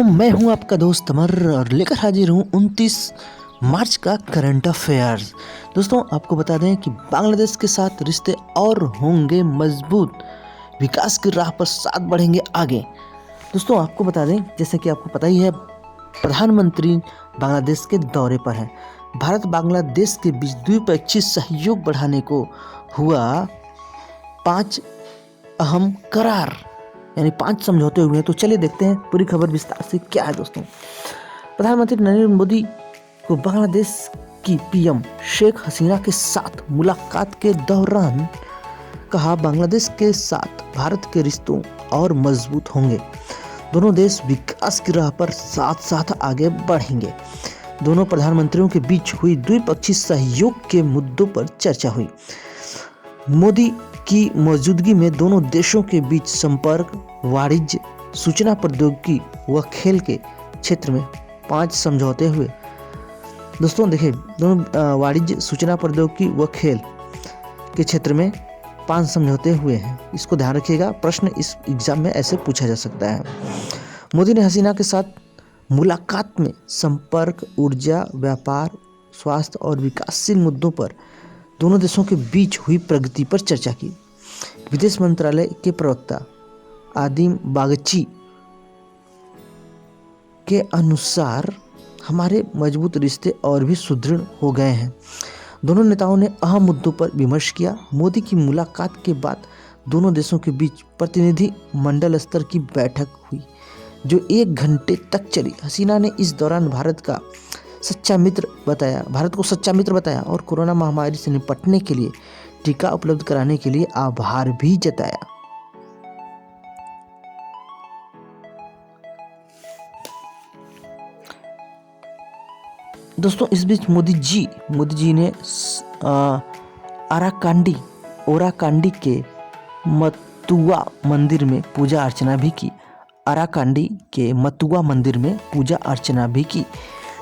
मैं हूं आपका दोस्त अमर और लेकर हाजिर हूं 29 मार्च का करंट अफेयर्स। दोस्तों आपको बता दें कि बांग्लादेश के साथ रिश्ते और होंगे मजबूत, विकास की राह पर साथ बढ़ेंगे आगे। दोस्तों आपको बता दें, जैसे कि आपको पता ही है, प्रधानमंत्री बांग्लादेश के दौरे पर हैं। भारत बांग्लादेश के बीच द्विपक्षीय सहयोग बढ़ाने को हुआ 5 अहम करार, यानी 5 समझौते हुए हैं। तो चलिए देखते हैं पूरी खबर विस्तार से क्या है। दोस्तों प्रधानमंत्री नरेंद्र मोदी को बांग्लादेश की पीएम शेख हसीना के साथ मुलाकात के दौरान कहा, बांग्लादेश के साथ भारत के रिश्तों और मजबूत होंगे। दोनों देश विकास की राह पर साथ साथ आगे बढ़ेंगे। दोनों प्रधानमंत्रियों के बीच हुई द्विपक्षीय सहयोग के मुद्दों पर चर्चा हुई। मोदी की मौजूदगी में दोनों देशों के बीच संपर्क, वाणिज्य, सूचना प्रौद्योगिकी व खेल के क्षेत्र में 5 समझौते हुए। दोस्तों देखिए, दोनों वाणिज्य, सूचना प्रौद्योगिकी व खेल के क्षेत्र में 5 समझौते हुए हैं। इसको ध्यान रखिएगा, प्रश्न इस एग्जाम में ऐसे पूछा जा सकता है। मोदी ने हसीना के साथ मुलाकात में संपर्क, ऊर्जा, व्यापार, स्वास्थ्य और विकासशील मुद्दों पर दोनों देशों के बीच हुई प्रगति पर चर्चा की। विदेश मंत्रालय के प्रवक्ता आदिम बागची के अनुसार हमारे मजबूत रिश्ते और भी सुदृढ़ हो गए हैं। दोनों नेताओं ने अहम मुद्दों पर विमर्श किया। मोदी की मुलाकात के बाद दोनों देशों के बीच प्रतिनिधि मंडल स्तर की बैठक हुई, जो 1 घंटे तक चली। हसीना ने इस दौरान भारत को सच्चा मित्र बताया और कोरोना महामारी से निपटने के लिए टीका उपलब्ध कराने के लिए आभार भी जताया। दोस्तों इस बीच मोदी जी ने ओराकांडी के मतुआ मंदिर में पूजा अर्चना भी की। अराकांडी के मतुआ मंदिर में पूजा अर्चना भी की।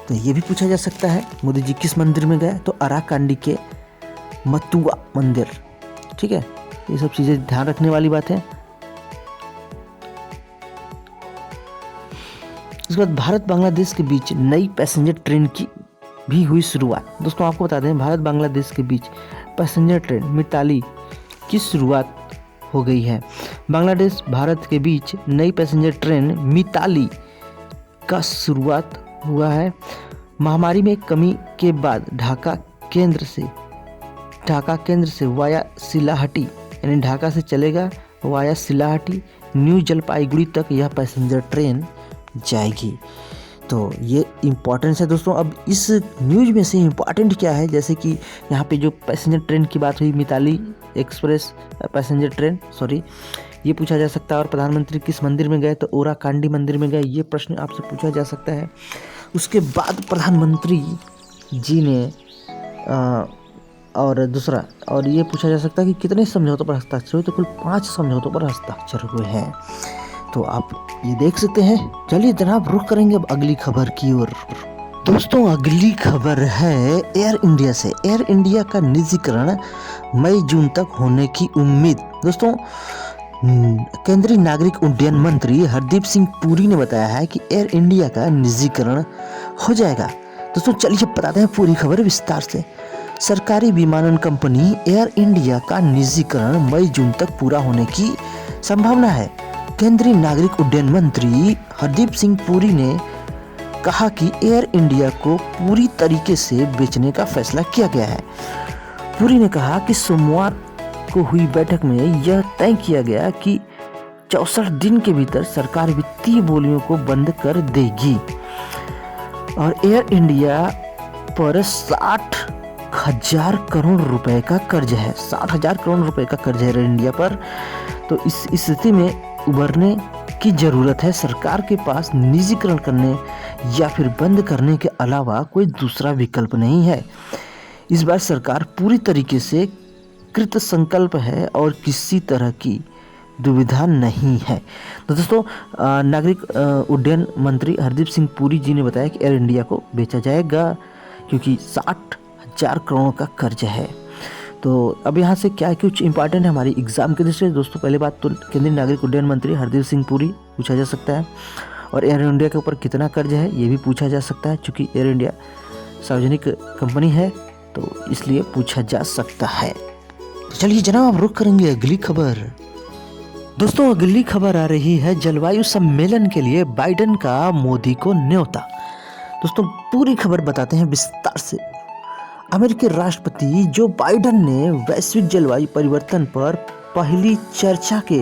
तो ये भी पूछा जा सकता है, मोदी जी किस मंदिर में गए? तो अराकांडी के मतुआ मंदिर। ठीक है, ये सब चीजें ध्यान रखने वाली बात है। इसके बाद भारत बांग्लादेश के बीच नई पैसेंजर ट्रेन की भी हुई शुरुआत। दोस्तों आपको बता दें, भारत बांग्लादेश के बीच पैसेंजर ट्रेन मिताली की शुरुआत हो गई है। बांग्लादेश भारत के बीच नई पैसेंजर ट्रेन मिताली का शुरुआत हुआ है। महामारी में कमी के बाद ढाका केंद्र से वाया सिलाहटी, यानी ढाका से चलेगा वाया सिलाहटी, न्यू जलपाईगुड़ी तक यह पैसेंजर ट्रेन जाएगी। तो ये इम्पोर्टेंस है दोस्तों। अब इस न्यूज में से इम्पोर्टेंट क्या है, जैसे कि यहाँ पे जो पैसेंजर ट्रेन की बात हुई, मिताली एक्सप्रेस पैसेंजर ट्रेन, ये पूछा जा सकता है। और प्रधानमंत्री किस मंदिर में गए? तो ओराकांडी मंदिर में गए। ये प्रश्न आपसे पूछा जा सकता है। उसके बाद प्रधानमंत्री जी ने और ये पूछा जा सकता है कि कितने समझौतों पर हस्ताक्षर हुए? तो कुल 5 समझौतों पर हस्ताक्षर हुए हैं। तो आप ये देख सकते हैं। चलिए जनाब, रुख करेंगे अब अगली खबर की ओर। दोस्तों अगली खबर है एयर इंडिया से। एयर इंडिया का निजीकरण मई जून तक होने की उम्मीद। दोस्तों केंद्रीय नागरिक उड्डयन मंत्री हरदीप सिंह पुरी ने बताया है कि एयर इंडिया का निजीकरण हो जाएगा। दोस्तों चलिए बताते हैं पूरी खबर विस्तार से। सरकारी विमानन कंपनी एयर इंडिया का निजीकरण मई जून तक पूरा होने की संभावना है। केंद्रीय नागरिक उड्डयन मंत्री हरदीप सिंह पुरी ने कहा कि एयर इंडिया को पूरी तरीके से बेचने का फैसला किया गया है। पुरी ने कहा कि सोमवार को हुई बैठक में यह तय किया गया कि 64 दिन के भीतर सरकार वित्तीय बोलियों को बंद कर देगी। और एयर इंडिया पर 60,000 करोड़ रुपए का कर्ज है। 60,000 करोड़ रुपए का कर्ज है एयर इंडिया पर। तो इस स्थिति में उबरने की जरूरत है। सरकार के पास निजीकरण करने या फिर बंद करने के अलावा कोई दूसरा विकल्प नहीं है। इस बार सरकार पूरी तरीके से कृत संकल्प है और किसी तरह की दुविधा नहीं है। तो दोस्तों नागरिक उड्डयन मंत्री हरदीप सिंह पुरी जी ने बताया कि एयर इंडिया को बेचा जाएगा क्योंकि 60,000 करोड़ का कर्ज है। तो अब यहाँ से क्या कुछ इंपॉर्टेंट है हमारी एग्जाम के दृष्टि से। दोस्तों पहले बात तो केंद्रीय नागरिक उड्डयन मंत्री हरदीप सिंह पुरी पूछा जा सकता है। और एयर इंडिया के ऊपर कितना कर्ज है ये भी पूछा जा सकता है, क्योंकि एयर इंडिया सार्वजनिक कंपनी है तो इसलिए पूछा जा सकता है। तो चलिए जनाब रुक करेंगे अगली खबर। दोस्तों अगली खबर आ रही है जलवायु सम्मेलन के लिए बाइडेन का मोदी को न्योता। दोस्तों पूरी खबर बताते हैं विस्तार से। अमेरिकी राष्ट्रपति जो बाइडेन ने वैश्विक जलवायु परिवर्तन पर पहली चर्चा के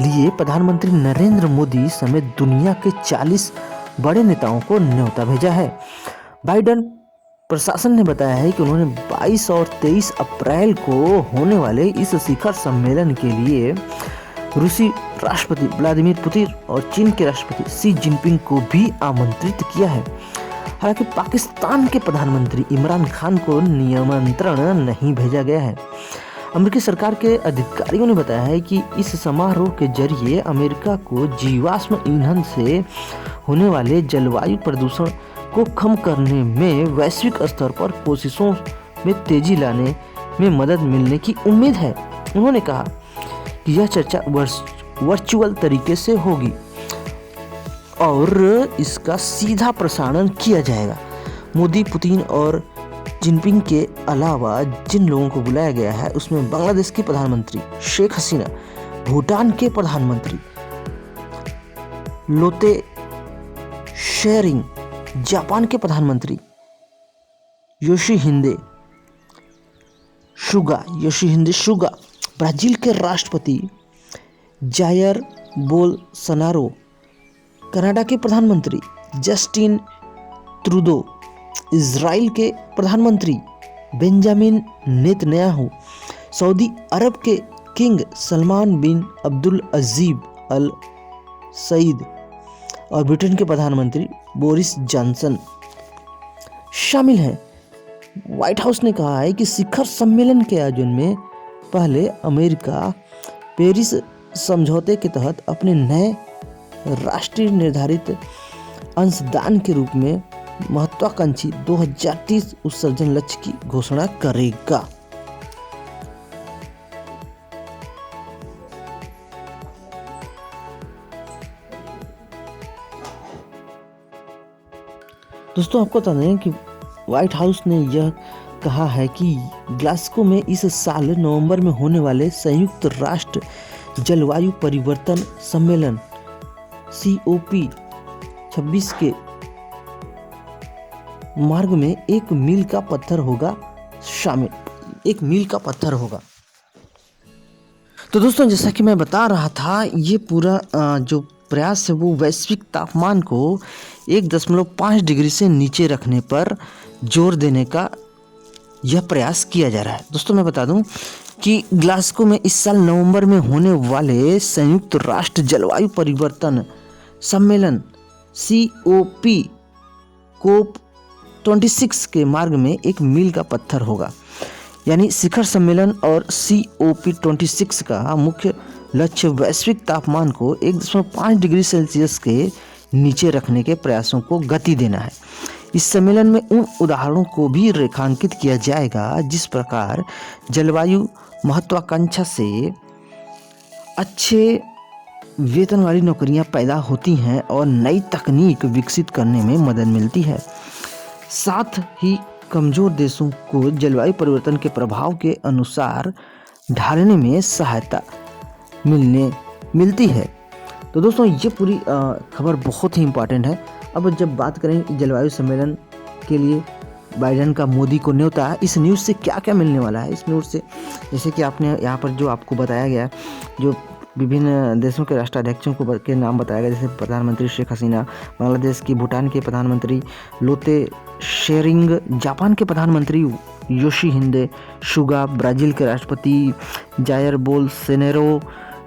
लिए प्रधानमंत्री नरेंद्र मोदी समेत दुनिया के 40 बड़े नेताओं को न्योता भेजा है। बाइडेन प्रशासन ने बताया है कि उन्होंने 22 और 23 अप्रैल को होने वाले इस शिखर सम्मेलन के लिए रूसी राष्ट्रपति व्लादिमीर पुतिन और चीन के राष्ट्रपति शी जिनपिंग को भी आमंत्रित किया है। हालांकि पाकिस्तान के प्रधानमंत्री इमरान खान को निमंत्रण नहीं भेजा गया है। अमेरिकी सरकार के अधिकारियों ने बताया है कि इस समारोह के जरिए अमेरिका को जीवाश्म ईंधन से होने वाले जलवायु प्रदूषण को कम करने में वैश्विक स्तर पर कोशिशों में तेजी लाने में मदद मिलने की उम्मीद है। उन्होंने कहा कि यह चर्चा वर्चुअल तरीके से होगी और इसका सीधा प्रसारण किया जाएगा। मोदी, पुतिन और जिनपिंग के अलावा जिन लोगों को बुलाया गया है उसमें बांग्लादेश की प्रधानमंत्री शेख हसीना, भूटान के प्रधानमंत्री लोते शेरिंग, जापान के प्रधानमंत्री योशिहिदे सुगा, ब्राजील के राष्ट्रपति जायर बोल्सोनारो, कनाडा के प्रधानमंत्री जस्टिन ट्रूडो, इजराइल के प्रधानमंत्री बेंजामिन नेतन्याहू, सऊदी अरब के किंग सलमान बिन अब्दुल अजीज अल सईद और ब्रिटेन के प्रधानमंत्री बोरिस जॉनसन शामिल हैं। व्हाइट हाउस ने कहा है कि शिखर सम्मेलन के आयोजन में पहले अमेरिका पेरिस समझौते के तहत अपने नए राष्ट्रीय निर्धारित अंशदान के रूप में महत्वाकांक्षी 2030 उत्सर्जन लक्ष्य की घोषणा करेगा। दोस्तों आपको बता दें कि व्हाइट हाउस ने यह कहा है कि ग्लासगो में इस साल नवंबर में होने वाले संयुक्त राष्ट्र जलवायु परिवर्तन सम्मेलन COP 26 के मार्ग में एक मील का पत्थर होगा शामिल। तो दोस्तों जैसा कि मैं बता रहा था, ये पूरा जो प्रयास है वो वैश्विक तापमान को 1.5 डिग्री से नीचे रखने पर जोर देने का यह प्रयास किया जा रहा है। दोस्तों मैं बता दूं कि ग्लासगो में इस साल नवंबर में होने वाले संयुक्त राष्ट्र जलवायु परिवर्तन सम्मेलन COP 26 के मार्ग में एक मील का पत्थर होगा। यानी शिखर सम्मेलन और COP 26 का मुख्य लक्ष्य वैश्विक तापमान को 1.5 डिग्री सेल्सियस के नीचे रखने के प्रयासों को गति देना है। इस सम्मेलन में उन उदाहरणों को भी रेखांकित किया जाएगा जिस प्रकार जलवायु महत्वाकांक्षा से अच्छे वेतन वाली नौकरियां पैदा होती हैं और नई तकनीक विकसित करने में मदद मिलती है। साथ ही कमजोर देशों को जलवायु परिवर्तन के प्रभाव के अनुसार ढालने में सहायता मिलती है। तो दोस्तों ये पूरी खबर बहुत ही इम्पॉर्टेंट है। अब जब बात करें जलवायु सम्मेलन के लिए बाइडेन का मोदी को न्योता है, इस न्यूज़ से क्या क्या मिलने वाला है। इस न्यूज़ से जैसे कि आपने यहाँ पर जो आपको बताया गया, जो विभिन्न देशों के राष्ट्राध्यक्षों को के नाम बताया गया, जैसे प्रधानमंत्री शेख हसीना, बांग्लादेश की, भूटान के प्रधानमंत्री लोते शेरिंग, जापान के प्रधानमंत्री योशिहिदे सुगा, ब्राज़ील के राष्ट्रपति जायर बोल्सोनारो,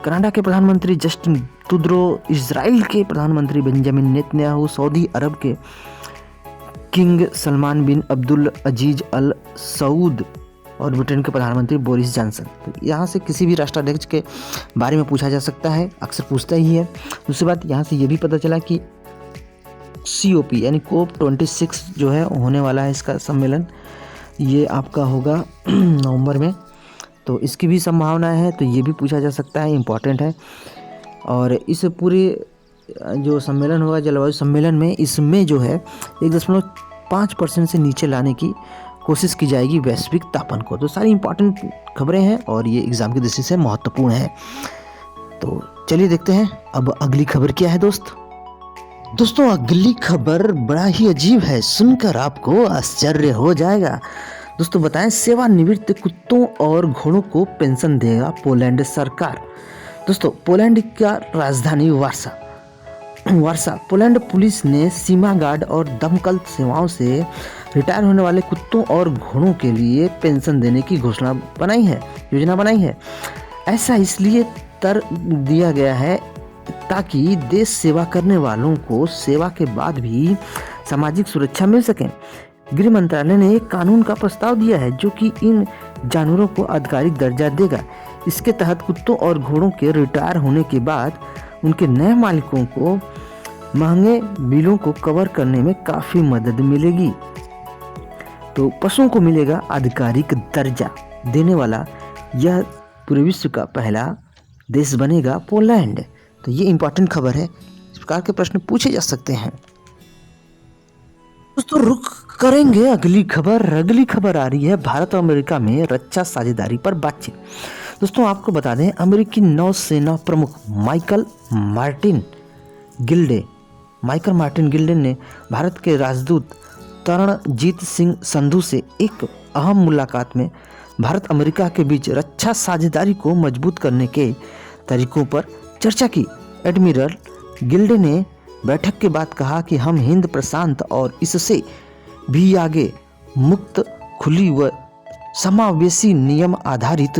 कनाडा के प्रधानमंत्री जस्टिन ट्रूडो, इजराइल के प्रधानमंत्री बेंजामिन नेतन्याहू, सऊदी अरब के किंग सलमान बिन अब्दुल अजीज अल सऊद और ब्रिटेन के प्रधानमंत्री बोरिस जॉनसन। तो यहाँ से किसी भी राष्ट्राध्यक्ष के बारे में पूछा जा सकता है, अक्सर पूछता ही है। दूसरी बात, यहाँ से ये भी पता चला कि COP यानी COP 26 जो है होने वाला है, इसका सम्मेलन ये आपका होगा नवंबर में, तो इसकी भी संभावना है। तो ये भी पूछा जा सकता है, इम्पॉर्टेंट है। और इस पूरे जो सम्मेलन होगा जलवायु सम्मेलन में, इसमें जो है 1.5% से नीचे लाने की कोशिश की जाएगी वैश्विक तापमान को। तो सारी इंपॉर्टेंट खबरें हैं और ये एग्जाम की दृष्टि से महत्वपूर्ण है। तो चलिए देखते हैं अब अगली खबर क्या है दोस्तों अगली खबर बड़ा ही अजीब है, सुनकर आपको आश्चर्य हो जाएगा। दोस्तों बताएं, सेवानिवृत्त कुत्तों और घोड़ों को पेंशन देगा पोलैंड सरकार। दोस्तों पोलैंड का राजधानी वार्सा पोलैंड पुलिस ने सीमा गार्ड और दमकल सेवाओं से रिटायर होने वाले कुत्तों और घोड़ों के लिए पेंशन देने की योजना बनाई है। ऐसा इसलिए कर दिया गया है ताकि देश सेवा करने वालों को सेवा के बाद भी सामाजिक सुरक्षा मिल सके। गृह मंत्रालय ने एक कानून का प्रस्ताव दिया है जो कि इन जानवरों को आधिकारिक दर्जा देगा। इसके तहत कुत्तों और घोड़ों के रिटायर होने के बाद उनके नए मालिकों को महंगे बिलों को कवर करने में काफ़ी मदद मिलेगी। तो पशुओं को मिलेगा आधिकारिक दर्जा देने वाला यह पूरे विश्व का पहला देश बनेगा पोलैंड। तो ये इंपॉर्टेंट खबर है, इस प्रकार के प्रश्न पूछे जा सकते हैं। दोस्तों रुक करेंगे अगली खबर आ रही है भारत और अमेरिका में रक्षा साझेदारी पर बातचीत। दोस्तों आपको बता दें, अमेरिकी नौसेना प्रमुख माइकल मार्टिन गिल्डे ने भारत के राजदूत तरणजीत सिंह संधू से एक अहम मुलाकात में भारत अमेरिका के बीच रक्षा साझेदारी को मजबूत करने के तरीकों पर चर्चा की। एडमिरल गिल्डे ने बैठक के बाद कहा कि हम हिंद प्रशांत और इससे भी आगे मुक्त, खुली व समावेशी नियम आधारित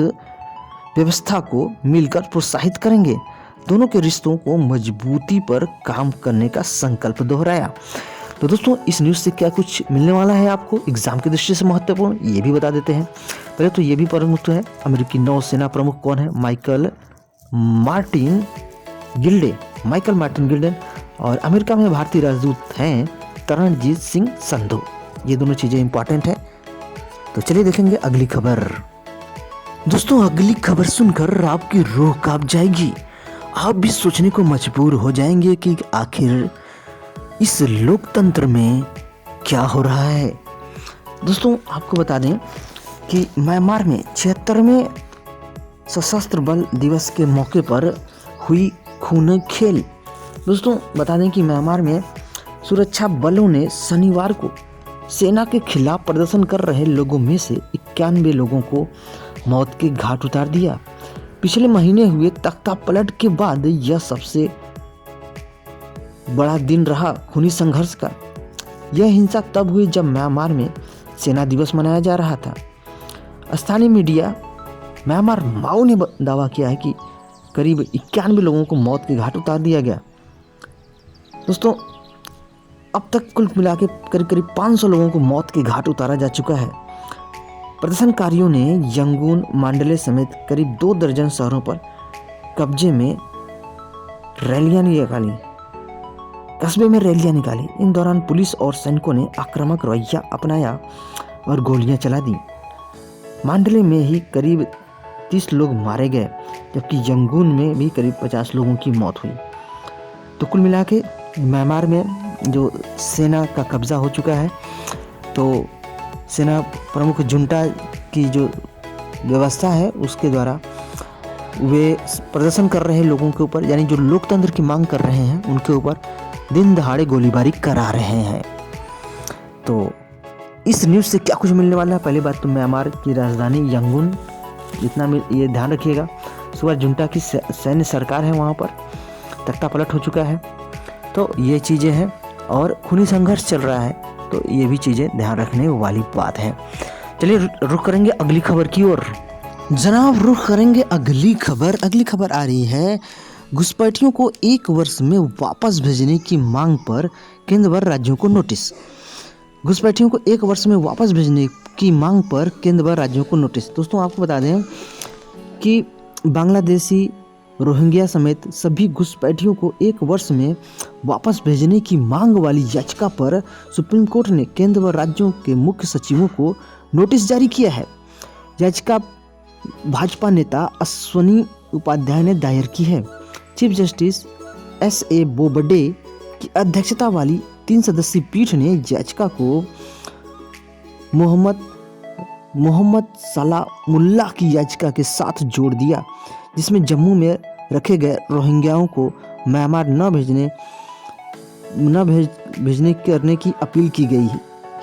व्यवस्था को मिलकर प्रोत्साहित करेंगे। दोनों के रिश्तों को मजबूती पर काम करने का संकल्प दोहराया। तो दोस्तों इस न्यूज़ से क्या कुछ मिलने वाला है आपको एग्जाम की दृष्टि से महत्वपूर्ण, ये भी बता देते हैं। पहले तो ये भी प्रमुख है, अमेरिकी नौसेना प्रमुख कौन है? माइकल मार्टिन गिल्डे और अमेरिका में भारतीय राजदूत हैं तरणजीत सिंह संधू। ये दोनों चीज़ें इंपॉर्टेंट हैं। तो चलिए देखेंगे अगली खबर। दोस्तों अगली खबर सुनकर आपकी रूह कांप जाएगी। आप भी सोचने को मजबूर हो जाएंगे कि आखिर इस लोकतंत्र में क्या हो रहा है। दोस्तों आपको बता दें कि म्यांमार में 76वें सशस्त्र बल दिवस के मौके पर हुई खूनी खेल। दोस्तों बता दें कि म्यांमार में सुरक्षा बलों ने शनिवार को सेना के खिलाफ प्रदर्शन कर रहे लोगों में से 91 लोगों को मौत के घाट उतार दिया। पिछले महीने हुए तख्ता पलट के बाद यह सबसे बड़ा दिन रहा खूनी संघर्ष का। यह हिंसा तब हुई जब म्यांमार में सेना दिवस मनाया जा रहा था। स्थानीय मीडिया म्यांमार माओ ने दावा किया है कि करीब 91 लोगों को मौत के घाट उतार दिया गया। दोस्तों अब तक कुल मिला के करीब 500 लोगों को मौत के घाट उतारा जा चुका है। प्रदर्शनकारियों ने यंगून, मांडले समेत करीब 2 दर्जन शहरों पर कब्जे में कस्बे में रैलियां निकाली। इन दौरान पुलिस और सैनिकों ने आक्रामक रवैया अपनाया और गोलियां चला दी। मांडले में ही करीब 30 लोग मारे गए, जबकि यंगून में भी करीब 50 लोगों की मौत हुई। तो कुल मिला के म्यांमार में जो सेना का कब्जा हो चुका है, तो सेना प्रमुख जुंटा की जो व्यवस्था है उसके द्वारा वे प्रदर्शन कर रहे लोगों के ऊपर, यानी जो लोकतंत्र की मांग कर रहे हैं उनके ऊपर दिन दहाड़े गोलीबारी करा रहे हैं। तो इस न्यूज़ से क्या कुछ मिलने वाला है? पहली बात तो म्यांमार की राजधानी यंगून, जितना ये ध्यान रखिएगा, सुबह जुंटा की सैन्य सरकार है, वहाँ पर तख्ता पलट हो चुका है। तो ये चीज़ें हैं और खूनी संघर्ष चल रहा है, तो ये भी चीज़ें ध्यान रखने वाली बात है। चलिए रुख करेंगे अगली खबर की ओर। जनाब रुख करेंगे अगली खबर आ रही है, घुसपैठियों को 1 वर्ष में वापस भेजने की मांग पर केंद्र व राज्यों को नोटिस। घुसपैठियों को 1 वर्ष में वापस भेजने की मांग पर केंद्र व राज्यों को नोटिस। दोस्तों आपको बता दें कि बांग्लादेशी, रोहिंग्या समेत सभी घुसपैठियों को 1 वर्ष में वापस भेजने की मांग वाली याचिका पर सुप्रीम कोर्ट ने केंद्र व राज्यों के मुख्य सचिवों को नोटिस जारी किया है। याचिका भाजपा नेता अश्वनी उपाध्याय ने दायर की है। Chief justice S.A. बोबडे की अध्यक्षता वाली 3 सदस्यीय पीठ ने याचिका को मोहम्मद सलामुल्लाह की याचिका के साथ जोड़ दिया, जिसमें जम्मू में रखे गए रोहिंग्याओं को म्यांमार न भेजने करने की अपील की गई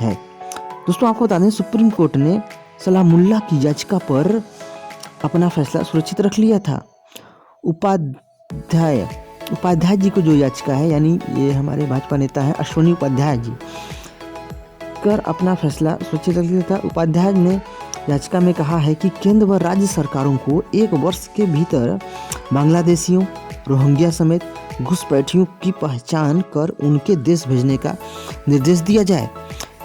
है। दोस्तों आपको बता दें, सुप्रीम कोर्ट ने सलामुल्लाह की याचिका पर अपना फैसला सुरक्षित रख लिया था। उपाध्याय जी को जो याचिका है, यानी ये हमारे भाजपा नेता हैं अश्विनी उपाध्याय जी, कर अपना फैसला सुरक्षित रख लिया था। उपाध्याय ने याचिका में कहा है कि केंद्र व राज्य सरकारों को 1 वर्ष के भीतर बांग्लादेशियों, रोहिंग्या समेत घुसपैठियों की पहचान कर उनके देश भेजने का निर्देश दिया जाए।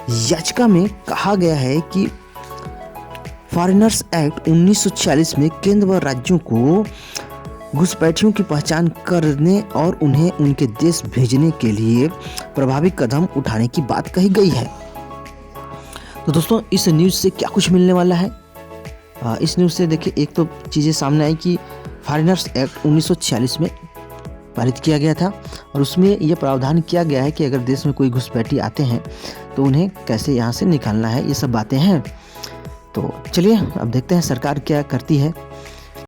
याचिका में कहा गया है कि फॉरेनर्स एक्ट 1946 में केंद्र व राज्यों को घुसपैठियों की पहचान करने और उन्हें उनके देश भेजने के लिए प्रभावी कदम उठाने की बात कही गई है। तो दोस्तों इस न्यूज़ से क्या कुछ मिलने वाला है? इस न्यूज़ से देखिए, एक तो चीज़ें सामने आई कि फॉरेनर्स एक्ट 1946 में पारित किया गया था और उसमें यह प्रावधान किया गया है कि अगर देश में कोई घुसपैठी आते हैं तो उन्हें कैसे यहाँ से निकालना है, ये सब बातें हैं। तो चलिए अब देखते हैं सरकार क्या करती है।